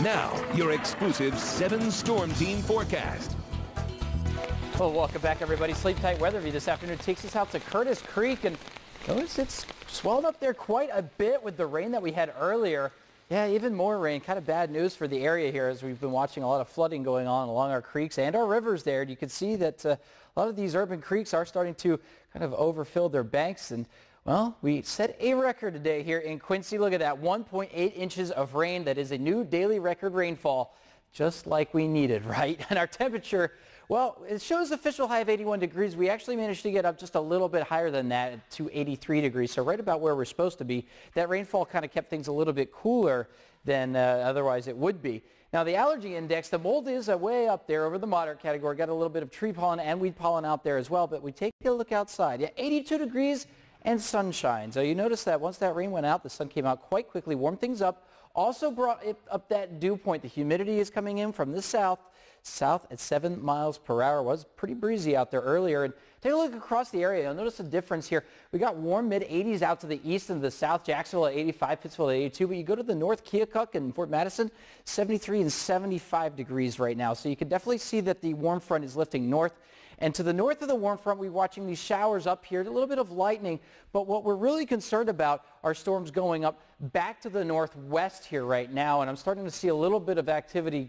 Now, your exclusive 7-storm team forecast. Well, welcome back, everybody. Sleep Tight Weather View this afternoon takes us out to Curtis Creek, and notice it's swelled up there quite a bit with the rain that we had earlier. Yeah, even more rain. Kind of bad news for the area here, as we've been watching a lot of flooding going on along our creeks and our rivers there. And you can see that a lot of these urban creeks are starting to kind of overfill their banks. And well, we set a record today here in Quincy. Look at that, 1.8 inches of rain. That is a new daily record rainfall, just like we needed, right? And our temperature, well, it shows official high of 81 degrees. We actually managed to get up just a little bit higher than that to 83 degrees, so right about where we're supposed to be. That rainfall kind of kept things a little bit cooler than otherwise it would be. Now, the allergy index, the mold is way up there over the moderate category. Got a little bit of tree pollen and weed pollen out there as well, but we take a look outside. Yeah, 82 degrees and sunshine. So you notice that once that rain went out, the sun came out quite quickly, warmed things up. Also brought it up that dew point. The humidity is coming in from the south at 7 miles per hour. It was pretty breezy out there earlier. And take a look across the area. You'll notice a difference here. We got warm mid-80s out to the east and the south. Jacksonville at 85, Pittsville at 82. But you go to the north, Keokuk and Fort Madison, 73 and 75 degrees right now. So you can definitely see that the warm front is lifting north. And to the north of the warm front, we're watching these showers up here, a little bit of lightning. But what we're really concerned about are storms going up back to the northwest here right now. And I'm starting to see a little bit of activity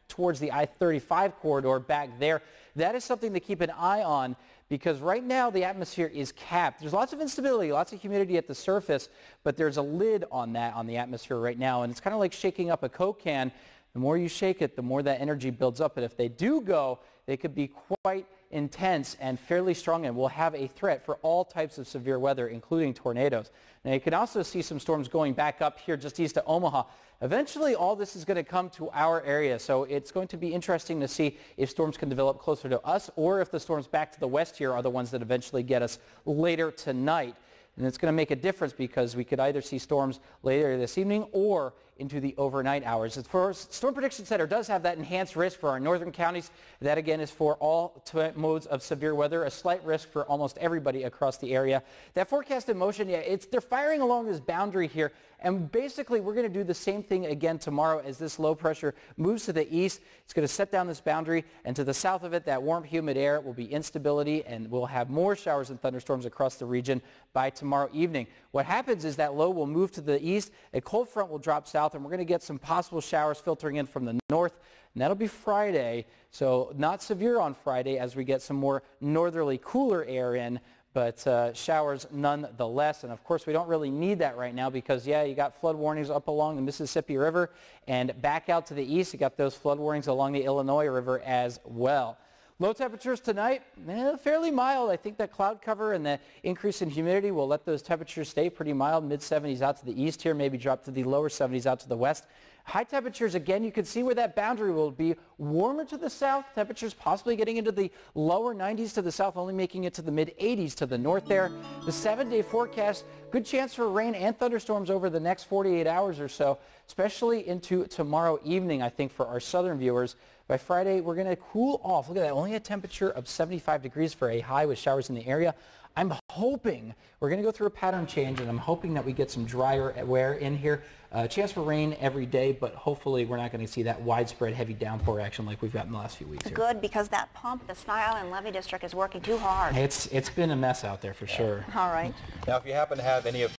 towards the I-35 corridor back there. That is something to keep an eye on, because right now the atmosphere is capped. There's lots of instability, lots of humidity at the surface, but there's a lid on that, on the atmosphere right now. And it's kind of like shaking up a Coke can. The more you shake it, the more that energy builds up. And if they do go, they could be quite intense and fairly strong, and will have a threat for all types of severe weather, including tornadoes. Now, you can also see some storms going back up here just east of Omaha. Eventually, all this is going to come to our area, so it's going to be interesting to see if storms can develop closer to us, or if the storms back to the west here are the ones that eventually get us later tonight. And it's going to make a difference, because we could either see storms later this evening or into the overnight hours. As far as Storm Prediction Center does have that enhanced risk for our northern counties. That again is for all modes of severe weather, a slight risk for almost everybody across the area. That forecast in motion, yeah, they're firing along this boundary here. And basically, we're going to do the same thing again tomorrow as this low pressure moves to the east. It's going to set down this boundary, and to the south of it, that warm, humid air will be instability, and we'll have more showers and thunderstorms across the region by tomorrow evening. What happens is that low will move to the east, a cold front will drop south, and we're going to get some possible showers filtering in from the north, and that'll be Friday. So not severe on Friday, as we get some more northerly cooler air in, but showers nonetheless. And of course, we don't really need that right now, because yeah, you got flood warnings up along the Mississippi River, and back out to the east, you got those flood warnings along the Illinois River as well. Low temperatures tonight, fairly mild. I think that cloud cover and the increase in humidity will let those temperatures stay pretty mild, mid-70s out to the east here, maybe drop to the lower 70s out to the west. High temperatures, again, you can see where that boundary will be. Warmer to the south, temperatures possibly getting into the lower 90s to the south, only making it to the mid-80s to the north there. The 7-day forecast, good chance for rain and thunderstorms over the next 48 hours or so, especially into tomorrow evening, I think, for our southern viewers. By Friday, we're going to cool off. Look at that, only a temperature of 75 degrees for a high with showers in the area. I'm hoping we're going to go through a pattern change, and I'm hoping that we get some drier wear in here. Chance for rain every day, but hopefully we're not going to see that widespread heavy downpour action like we've got in the last few weeks here. Good, because that pump, the Sky Island Levee District, is working too hard. It's been a mess out there for sure. All right. Now, if you happen to have any of